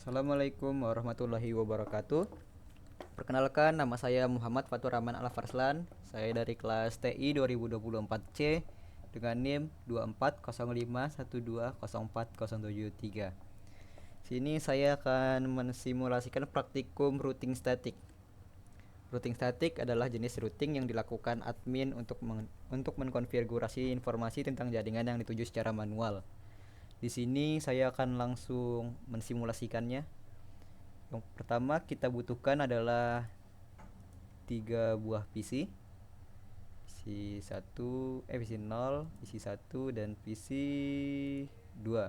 Assalamualaikum warahmatullahi wabarakatuh. Perkenalkan, nama saya Muhammad Fatur Rahman Al-Farslan. Saya dari kelas TI 2024C dengan NIM 240512040773. Sini saya akan mensimulasikan praktikum routing static. Routing static adalah jenis routing yang dilakukan admin untuk mengkonfigurasi informasi tentang jaringan yang dituju secara manual. Di sini saya akan langsung mensimulasikannya. Yang pertama kita butuhkan adalah 3 buah PC. PC 0, PC 1 dan PC 2.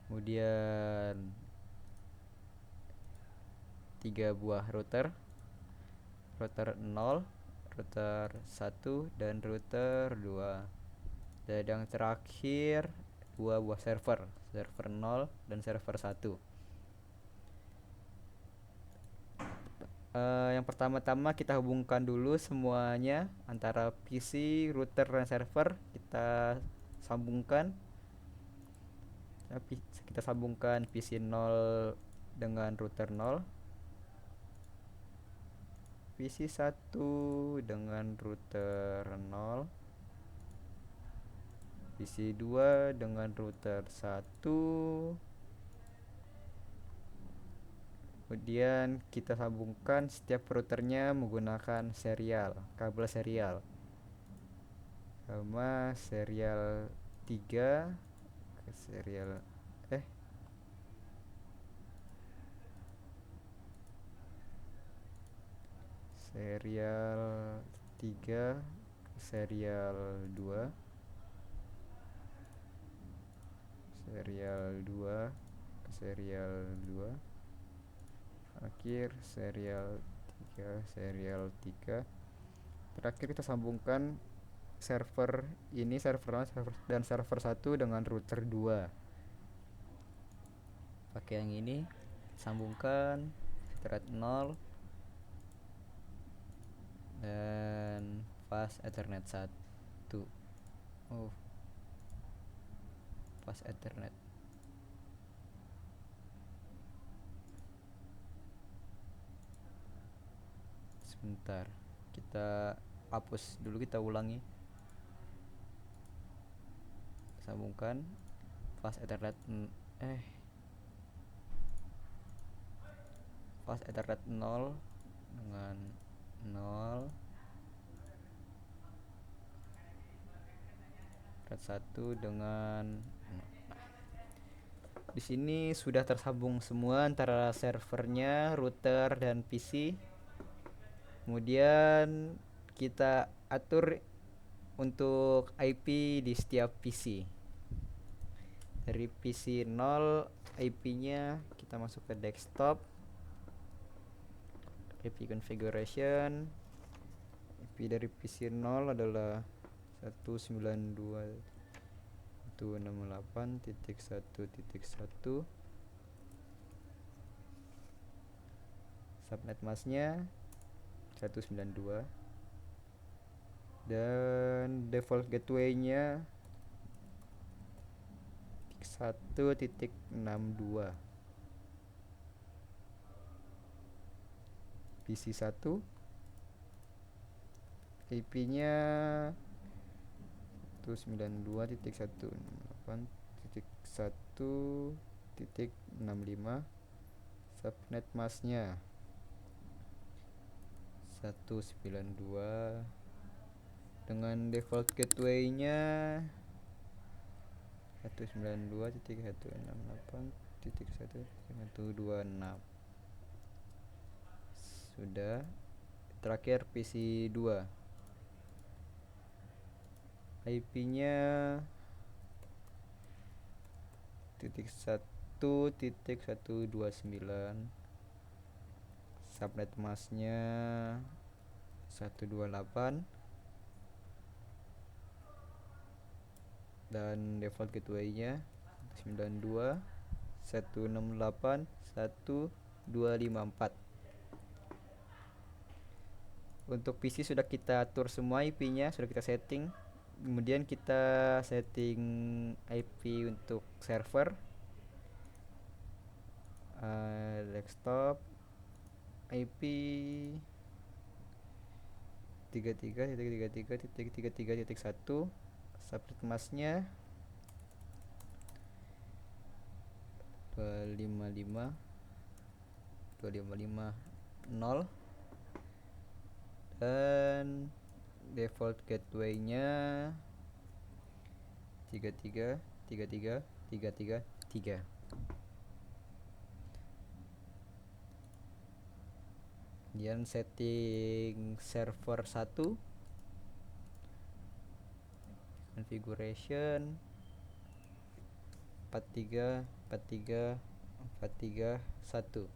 Kemudian 3 buah router. Router 0, router 1 dan router 2. Dan yang terakhir 2 buah server, server 0 dan server 1. Yang pertama-tama kita hubungkan dulu semuanya antara PC, router, dan server. Kita sambungkan. Kita sambungkan PC 0 dengan router 0, PC 1 dengan router 0, PC 2 dengan router 1. Kemudian kita sambungkan setiap routernya menggunakan kabel serial. Sama serial 3 ke serial serial 3 ke serial 2, serial 2 ke serial 2, akhir serial 3 serial 3. Terakhir kita sambungkan server 0 dan server 1 dengan router 2. Pakai yang ini, sambungkan thread 0 dan fast ethernet 1. Fast ethernet. Sebentar, kita hapus dulu, kita ulangi. Sambungkan fast ethernet fast ethernet 0 dengan 0, thread 1 dengan 0. Di sini sudah tersambung semua antara servernya, router, dan PC. Kemudian kita atur untuk IP di setiap PC. Dari PC 0, IP-nya kita masuk ke desktop, IP configuration. IP dari PC 0 adalah 192.168.1.1. Subnet masknya 192 dan default gateway-nya 1.62. PC 1 IP-nya 192.168.1.65. Subnet masknya 192 dengan default gateway-nya 192.168.1.126. Sudah. Terakhir PC 2, IP-nya 1.1.129. Subnet masknya 128 dan default gateway-nya 192.168.1.254. Untuk PC sudah kita atur semua IP-nya, sudah kita setting. Kemudian kita setting IP untuk server. desktop IP 33.33.33.1, subnet masknya 255.255.0, dan default gateway-nya 33.33.33.3. Kemudian setting server 1, configuration 43.43.43.1,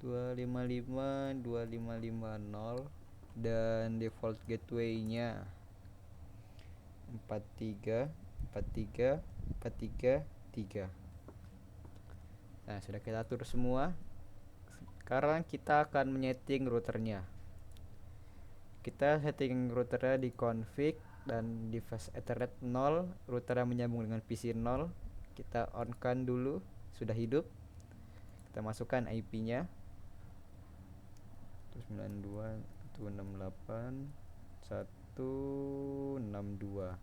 255.255.0, dan default gateway-nya 43.43.43.3. Nah, sudah kita atur semua. Sekarang kita akan menyeting routernya. Kita setting routernya di config dan di fast ethernet 0, routernya menyambung dengan PC 0. Kita on kan dulu, sudah hidup. Kita masukkan IP-nya 192.168.162.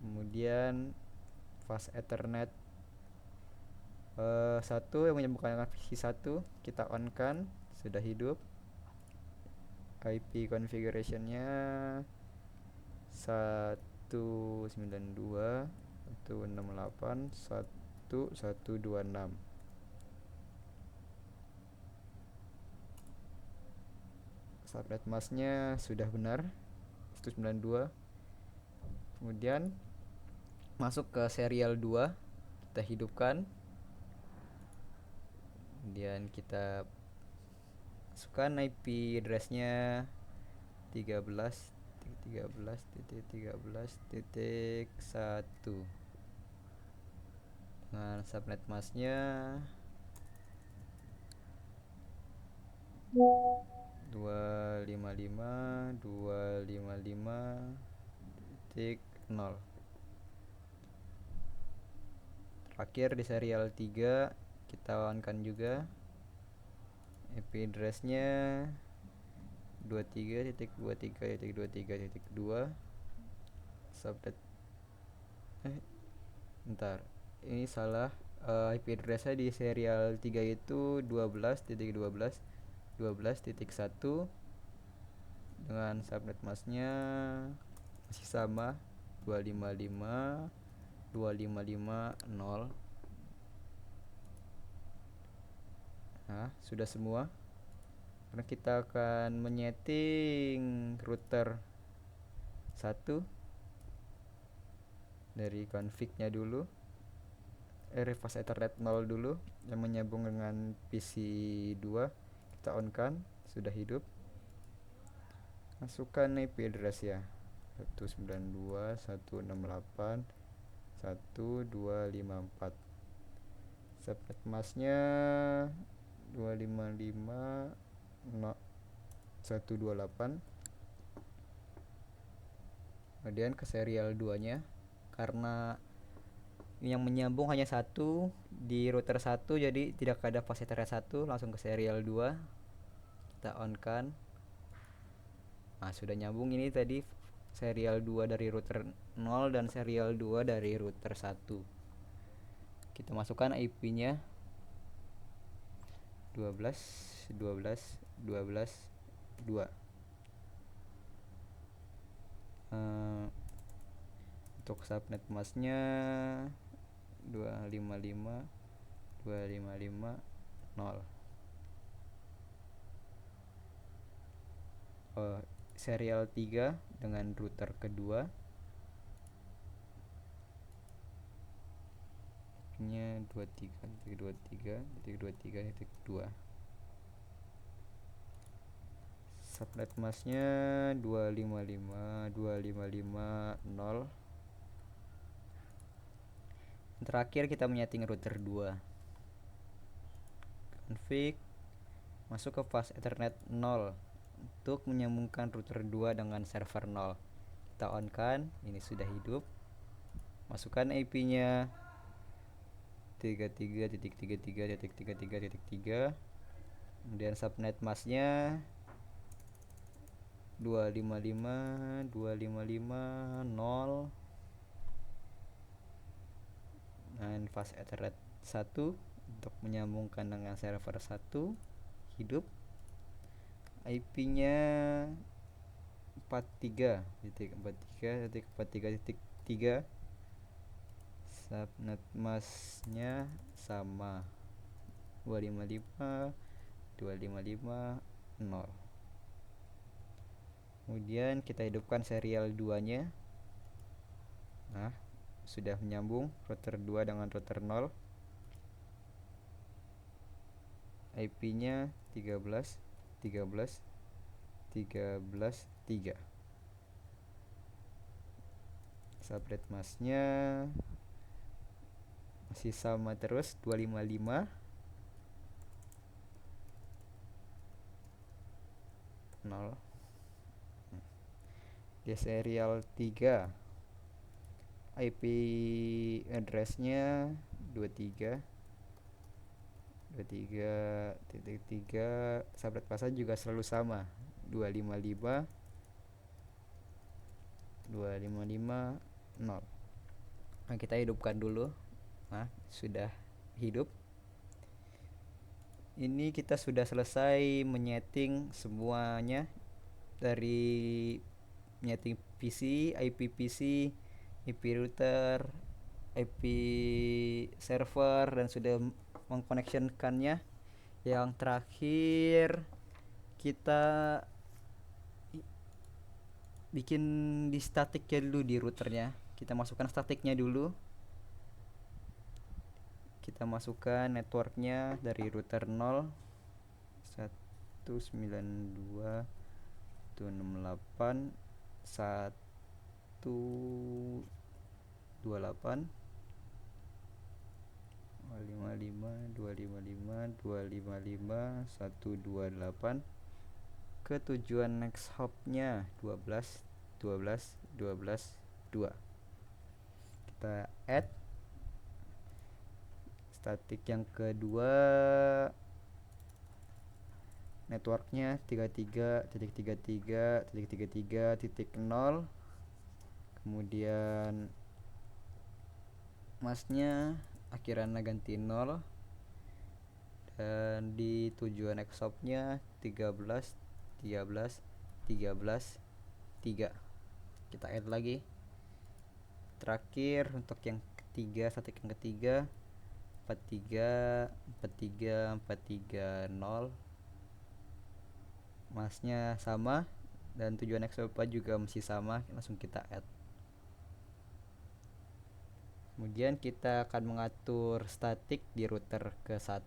Kemudian fast ethernet 1 yang menyambungkan dengan PC 1 kita on kan, sudah hidup. IP configuration-nya 192.168.126. Subnet masknya sudah benar 192. Kemudian masuk ke serial 2, kita hidupkan. Kemudian kita masukkan IP address-nya 13.13.13.1 dengan subnet masknya 255.255.0. Terakhir di serial 3 kita on-kan juga. IP address-nya 23.23.23.2. Subnet bentar, ini salah. IP address-nya di serial 3 itu 12.12.12.1 dengan subnet masknya masih sama 255.255.0. Nah, sudah semua. Karena kita akan menyeting router 1 dari config-nya dulu. Fast ethernet 0 dulu yang menyambung dengan PC 2. Kita on kan, sudah hidup. Masukkan IP address ya. 192.168.1.254. Subnet masknya 255.128. Kemudian ke serial 2 nya, karena yang menyambung hanya satu di router 1, jadi tidak ada fast ethernet 1, langsung ke serial 2. Kita on kan. Nah, sudah nyambung ini tadi serial 2 dari router 0 dan serial 2 dari router 1. Kita masukkan IP-nya 12.12.12.2. Untuk subnet masknya 255.255.0. Serial 3 dengan router kedua nya 23.23.23.2. Subnet masknya 255.255.0. Terakhir kita menyeting router 2. Config, masuk ke fast ethernet 0 untuk menyambungkan router 2 dengan server 0. Kita on kan, ini sudah hidup. Masukkan IP-nya 33.33.33.3, kemudian subnet masknya 255.255.0 dan fast ethernet 1 untuk menyambungkan dengan server 1 hidup. IP-nya 43.43.43.3, subnet masknya sama 255.255.0. Kemudian kita hidupkan serial 2 nya. Nah, sudah menyambung router 2 dengan router 0. IP-nya 13.13.13.3. Subnet masknya masih sama terus 255.0. Di serial 3 IP address-nya 23.3, subnet masknya juga selalu sama 255.255.0. Nah, kita hidupkan dulu. Nah, sudah hidup. Ini kita sudah selesai menyeting semuanya, dari menyeting PC, IP PC, IP router, IP server, dan sudah mengkoneksionkannya. Yang terakhir kita bikin di statiknya dulu, di routernya. Kita masukkan statiknya dulu. Kita masukkan networknya dari router 0 168.255.255.255.128 ke tujuan next hop-nya 12.12.12.2. Kita add statik yang kedua, networknya 33.33.33.0, kemudian masknya akhirannya ganti 0, dan di tujuan next hop-nya 13.13.13.3. Kita add lagi. Terakhir untuk yang ketiga, statik yang ketiga 43.43.43.0, masknya sama dan tujuan next hop juga masih sama. Langsung kita add. Kemudian kita akan mengatur statik di router ke 1.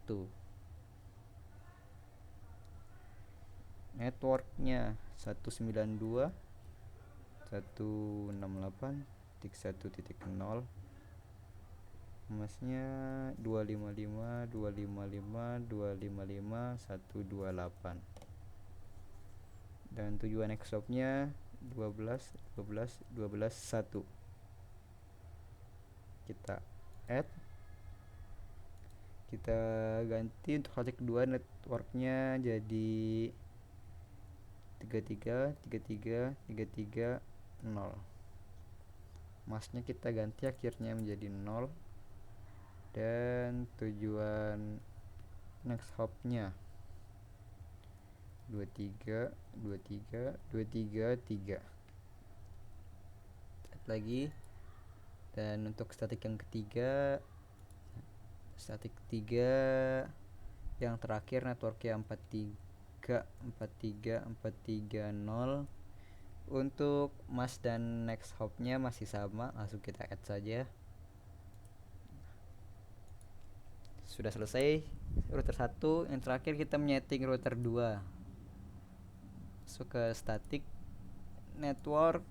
Networknya 192.168.1.0, masknya 255.255.255.128, dan tujuan next hop-nya 12.12.12.1. Kita add. Kita ganti untuk statik 2 networknya jadi 33.33.33.0. Masknya kita ganti akhirnya menjadi 0, dan tujuan next hop-nya 23.23.23.3. lagi. Dan untuk statik yang ketiga, statik 3 yang terakhir networknya 43.43.43.0. Untuk mask dan next hop-nya masih sama, langsung kita add saja. Sudah selesai router 1. Yang terakhir kita menyeting router 2. Masuk ke statik network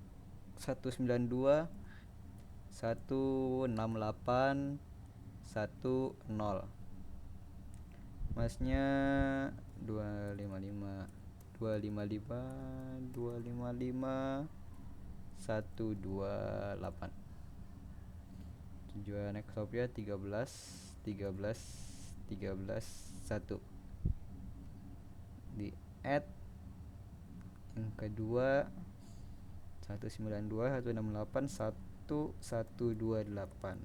192.168.1.0, masknya 255 255 tujuan Exopia 13 13 13 1 di add yang kedua 192 168 1128.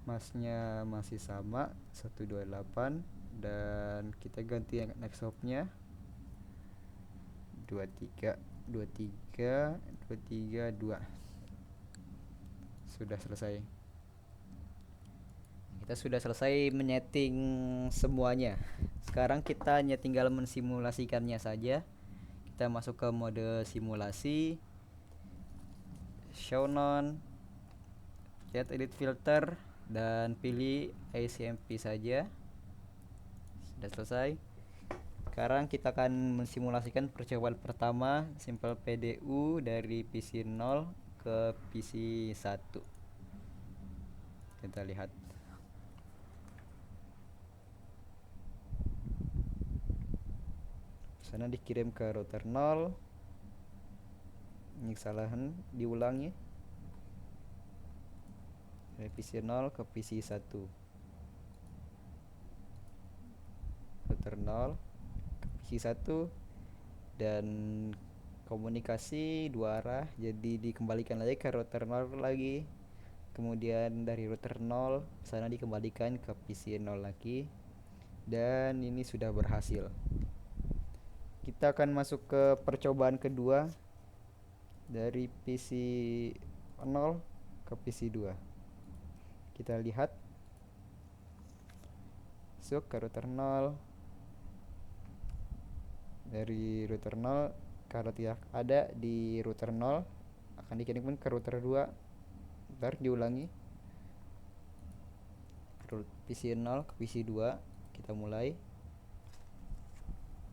masnya masih sama 128 dan kita ganti yang next hopnya 23 23 23 2. Sudah selesai. Kita sudah selesai menyeting semuanya. Sekarang kita hanya tinggal mensimulasikannya saja. Kita masuk ke mode simulasi, show none, get edit filter, dan pilih ICMP saja. Sudah selesai. Sekarang kita akan mensimulasikan percobaan pertama simple PDU dari PC 0 ke PC 1. Kita lihat. Sana dikirim ke router 0. Ini kesalahan, diulangi. Dari PC 0 ke PC 1. Router 0 ke PC 1 dan komunikasi dua arah, jadi dikembalikan lagi ke router 0 lagi. Kemudian dari router 0 sana dikembalikan ke PC 0 lagi. Dan ini sudah berhasil. Kita akan masuk ke percobaan kedua dari PC 0 ke PC 2. Kita lihat. Masuk ke router 0. Dari router 0, kalau tidak ada di router 0 akan dikirimkan ke router 2. Ntar diulangi. PC 0 ke PC 2. Kita mulai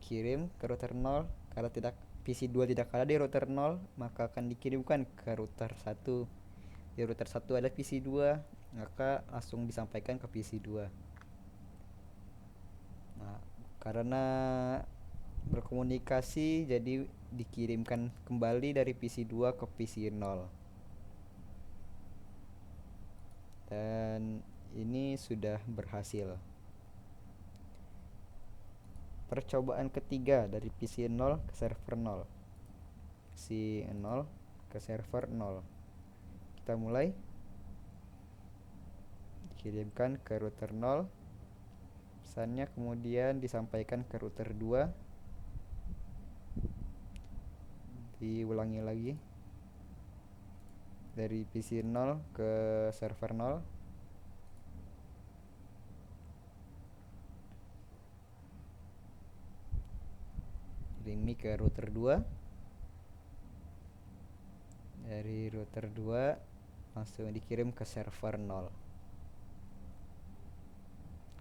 kirim ke router 0. Kalau tidak PC 2 tidak ada di router 0, maka akan dikirimkan ke router 1. Di router 1 ada PC 2, maka langsung disampaikan ke PC 2. Nah, karena berkomunikasi jadi dikirimkan kembali dari PC 2 ke PC 0. Dan ini sudah berhasil. Percobaan ketiga dari PC 0 ke server 0. PC 0 ke server 0. Kita mulai. Dikirimkan ke router 0. Pesannya kemudian disampaikan ke router 2. Diulangi lagi. Dari PC 0 ke server 0. Kirimi ke router 2. Dari router 2 langsung dikirim ke server 0.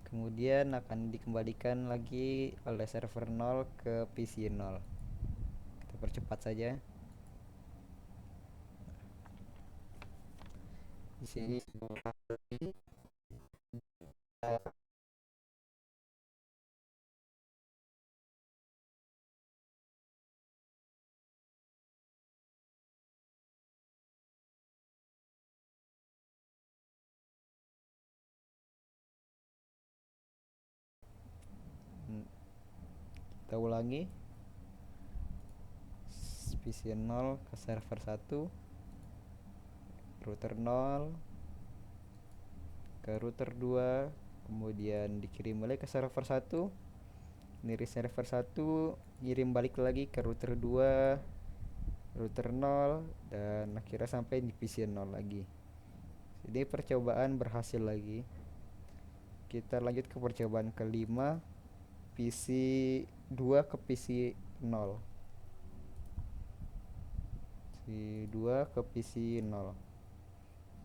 Kemudian akan dikembalikan lagi oleh server 0 ke PC 0. Kita percepat saja. Di sini kita ulangi. PC 0 ke server 1, router 0 ke router 2, kemudian dikirim balik ke server 1. Dari server 1 ngirim balik lagi ke router 2, router 0, dan akhirnya sampai di PC 0 lagi. Jadi percobaan berhasil lagi. Kita lanjut ke percobaan kelima, PC 2 ke PC 0. PC 2 ke PC 0.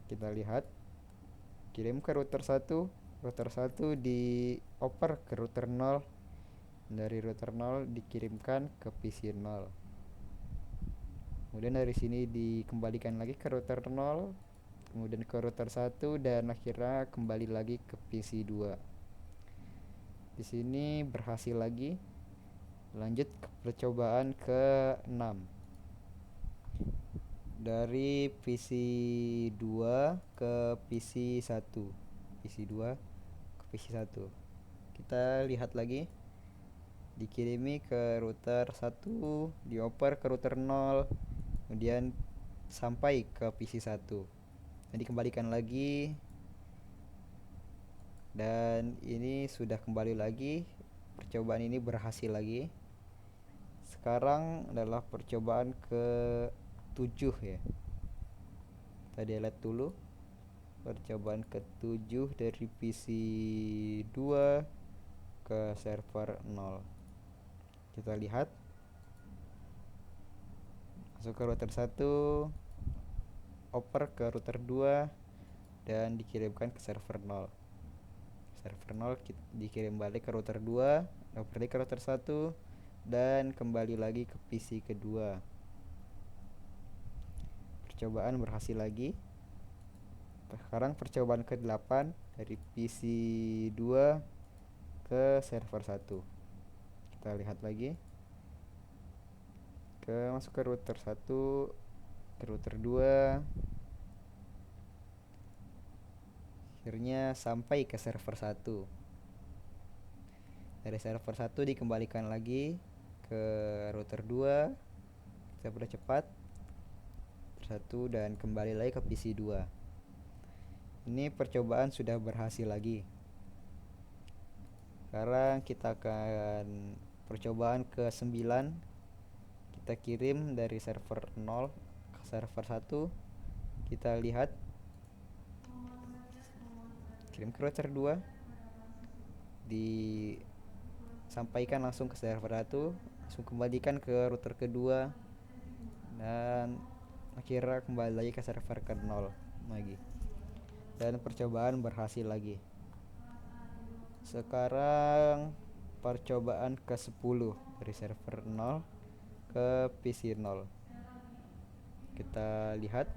Kita lihat. Kirim ke router 1. Router 1 dioper ke router 0. Dari router 0 dikirimkan ke PC 0. Kemudian dari sini dikembalikan lagi ke router 0, kemudian ke router 1, dan akhirnya kembali lagi ke PC 2. Di sini berhasil lagi. Lanjut ke percobaan ke-6. Dari PC2 ke PC1. PC2 ke PC1. Kita lihat lagi. Dikirimi ke router 1, dioper ke router 0, kemudian sampai ke PC1. Dan dikembalikan lagi, dan ini sudah kembali lagi. Percobaan ini berhasil lagi. Sekarang adalah percobaan ke-7 ya. Kita delete dulu. Percobaan ke-7 dari PC2 ke server 0. Kita lihat. Masuk ke router 1, oper ke router 2, dan dikirimkan ke server 0. Server 0 dikirim balik ke router 2, oper lagi ke router 1, dan kembali lagi ke PC kedua. Percobaan berhasil lagi. Sekarang percobaan ke-8 dari PC2 ke server 1. Kita lihat lagi. Masuk ke router 1, ke router 2. Akhirnya sampai ke server 1. Dari server 1 dikembalikan lagi ke router 2. Kita percepat satu dan kembali lagi ke PC 2. Ini percobaan sudah berhasil lagi. Sekarang kita akan percobaan ke-9. Kita kirim dari server 0 ke server 1. Kita lihat. Kirim ke router 2. Disampaikan langsung ke server 1, langsung kembalikan ke router kedua, dan akhirnya kembali lagi ke server ke-0 lagi. Dan percobaan berhasil lagi. Sekarang percobaan ke-10 dari server 0 ke PC 0. Kita lihat.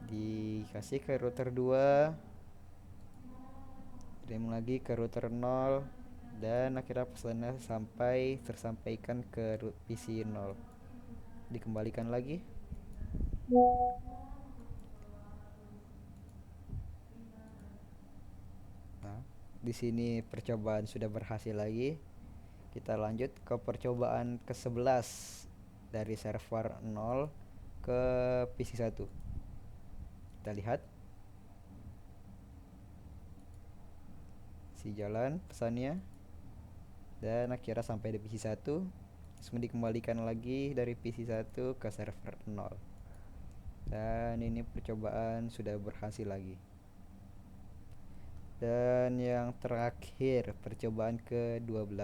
Dikasih ke router 2, kirim lagi ke router 0, dan akhirnya pesannya tersampaikan ke PC 0. Dikembalikan lagi. Nah, di sini percobaan sudah berhasil lagi. Kita lanjut ke percobaan ke-11 dari server 0 ke PC 1. Kita lihat. Si jalan pesannya, dan akhirnya sampai di PC 1. Langsung dikembalikan lagi dari PC 1 ke server 0. Dan ini percobaan sudah berhasil lagi. Dan yang terakhir percobaan ke-12.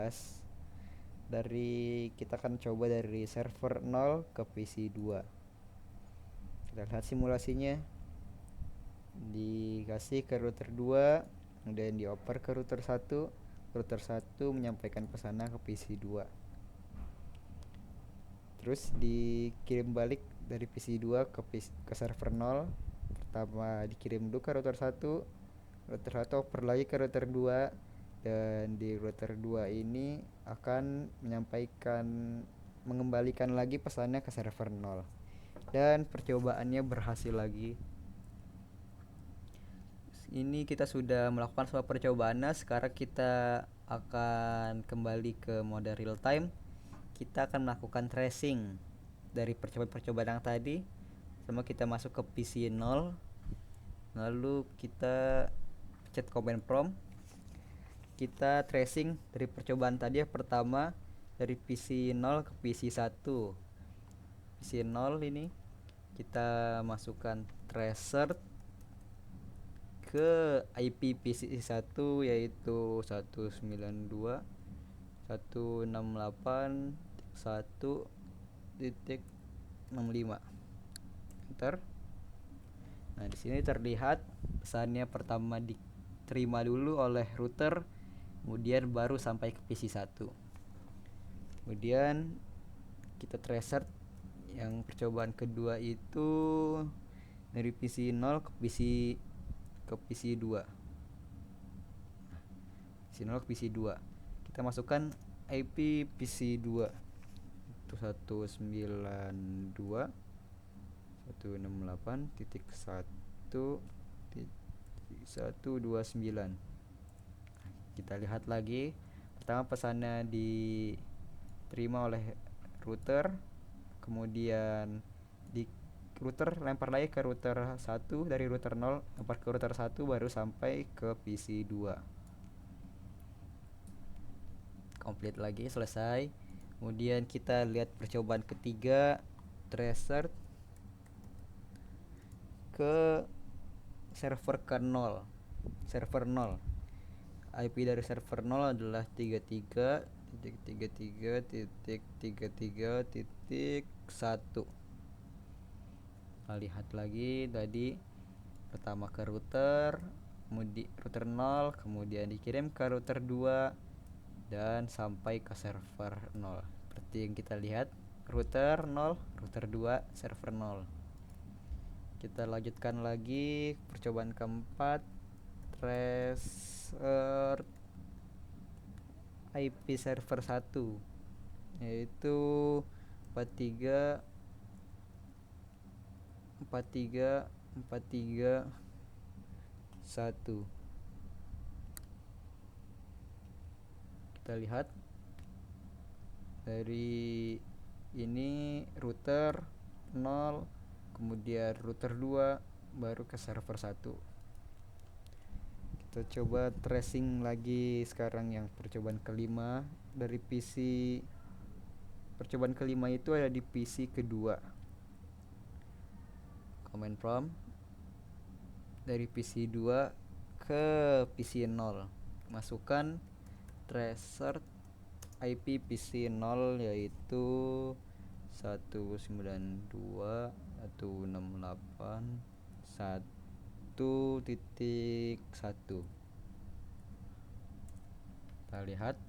Kita akan coba dari server 0 ke PC 2. Kita lihat simulasinya. Dikasih ke router 2, kemudian dioper ke router 1. Router 1 menyampaikan pesanan ke PC 2. Terus dikirim balik dari PC 2 ke server 0. Pertama dikirim dulu ke router 1. Router 1 oper lagi ke router 2, dan di router 2 ini akan mengembalikan lagi pesannya ke server 0. Dan percobaannya berhasil lagi. Ini kita sudah melakukan semua percobaannya. Sekarang kita akan kembali ke mode real time. Kita akan melakukan tracing dari percobaan-percobaan yang tadi. Sama kita masuk ke PC 0, lalu kita pencet command prompt. Kita tracing dari percobaan tadi. Pertama dari PC 0 ke PC 1. PC 0 ini kita masukkan tracer ke IP PC 1, yaitu 192.168.1.65. Enter. Nah, di sini terlihat pesannya pertama diterima dulu oleh router, kemudian baru sampai ke PC 1. Kemudian kita tracer yang percobaan kedua itu dari PC 0 ke PC 2. PC 0 ke PC 2. kita masukkan IP PC2 itu 192.168.1.129. Kita lihat lagi. Pertama pesannya diterima oleh router, kemudian di router lempar lagi ke router 1, dari router 0 lempar ke router 1, baru sampai ke PC2. Komplit lagi, selesai. Kemudian kita lihat percobaan ketiga, tracer ke server ke 0, server 0. IP dari server 0 adalah 33.33.33.1. Nah, lihat lagi tadi, pertama ke router, kemudian router 0, kemudian dikirim ke router 2 dan sampai ke server 0. Seperti yang kita lihat, router 0, router 2, server 0. Kita lanjutkan lagi percobaan keempat, tracer IP server 1, yaitu 43.43.43.1. Kita lihat dari ini router 0, kemudian router 2, baru ke server 1. Kita coba tracing lagi sekarang yang percobaan kelima dari PC. Percobaan kelima itu ada di PC kedua. Command prompt dari PC 2 ke PC 0, masukkan tracer IP PC 0 yaitu 192.168.1.1. Kita lihat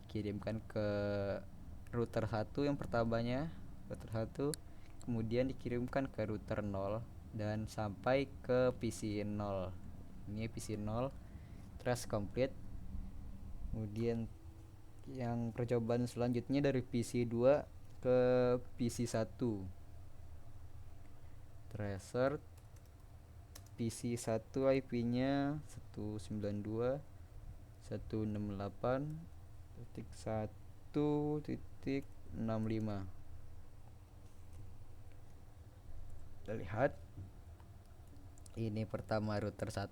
dikirimkan ke router 1 yang pertamanya, router 1, kemudian dikirimkan ke router 0 dan sampai ke PC 0. Ini PC 0, trace complete. Kemudian yang percobaan selanjutnya dari PC 2 ke PC 1, tracer PC 1 IP-nya 192.168.1.65. Kita lihat ini pertama router 1,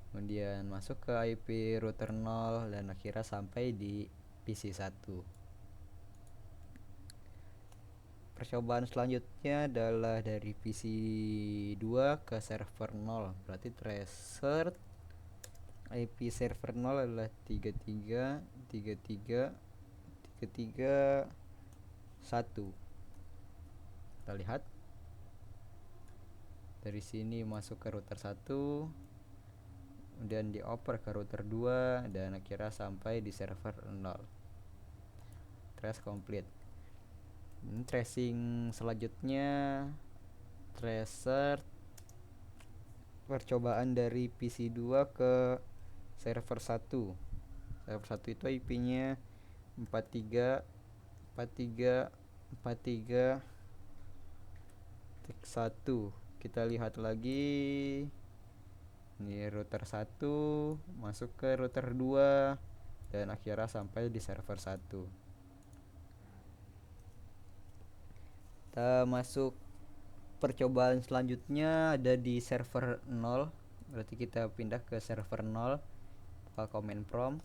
kemudian masuk ke IP router 0 dan akhirnya sampai di PC 1. Percobaan selanjutnya adalah dari PC 2 ke server 0, berarti tracer IP server 0 adalah 33.33.33.1. Kita lihat dari sini masuk ke router 1, kemudian dioper ke router 2 dan akhirnya sampai di server 0. Trace complete. Tracing selanjutnya, tracer percobaan dari PC 2 ke server 1. Server 1 itu IP-nya 43.43.43.1. Kita lihat lagi. Ini router 1 masuk ke router 2 dan akhirnya sampai di server 1. Kita masuk percobaan selanjutnya ada di server 0, berarti kita pindah ke server 0. Buka command prompt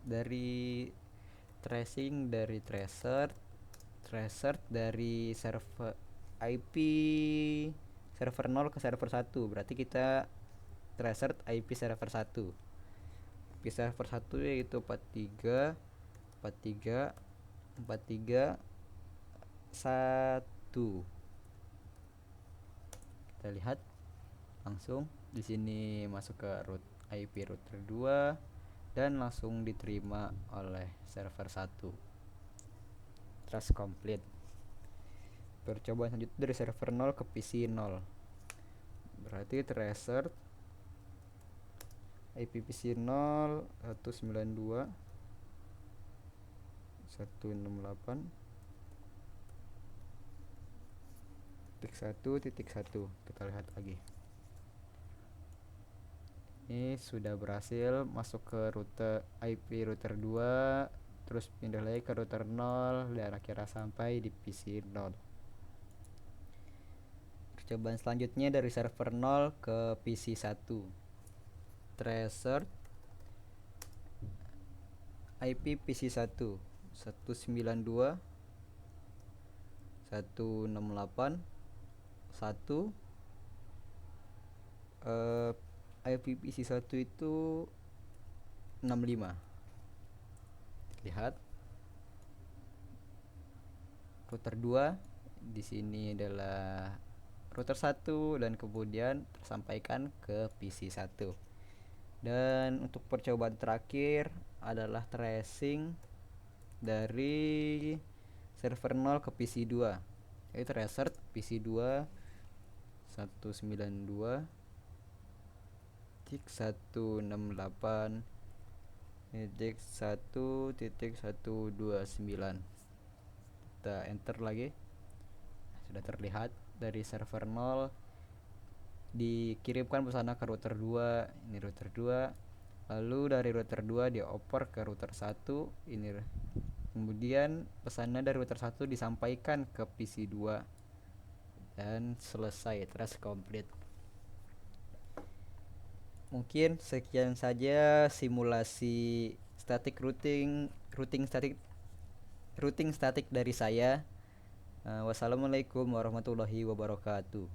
dari tracing dari tracer dari server IP server 0 ke server 1, berarti kita tracer IP server 1. IP server 1 yaitu 43.43.43.1. Kita lihat langsung di sini masuk ke root IP router 2 dan langsung diterima oleh server 1. Trace complete. Percobaan selanjutnya dari server 0 ke PC 0, berarti tracer IPVC 0 192 168 1.1. Kita lihat lagi. Ini sudah berhasil masuk ke rute IP router 2, terus pindah lagi ke router 0 dan akhirnya sampai di PC 0. Percobaan selanjutnya dari server 0 ke PC 1. Tracer IP PC 1 192 168 1 IPVC 1 itu 65. Lihat router 2 di sini adalah router 1 dan kemudian tersampaikan ke PC 1. Dan untuk percobaan terakhir adalah tracing dari server 0 ke PC 2. Yaitu tracer PC 2 192 168 1.129. Kita enter lagi. Sudah terlihat dari server 0 dikirimkan pesan ke router 2. Ini router 2. Lalu dari router 2 dioper ke router 1. Ini kemudian pesannya dari router 1 disampaikan ke PC 2 dan selesai, trace complete. Mungkin sekian saja simulasi static routing static dari saya. Wassalamualaikum warahmatullahi wabarakatuh.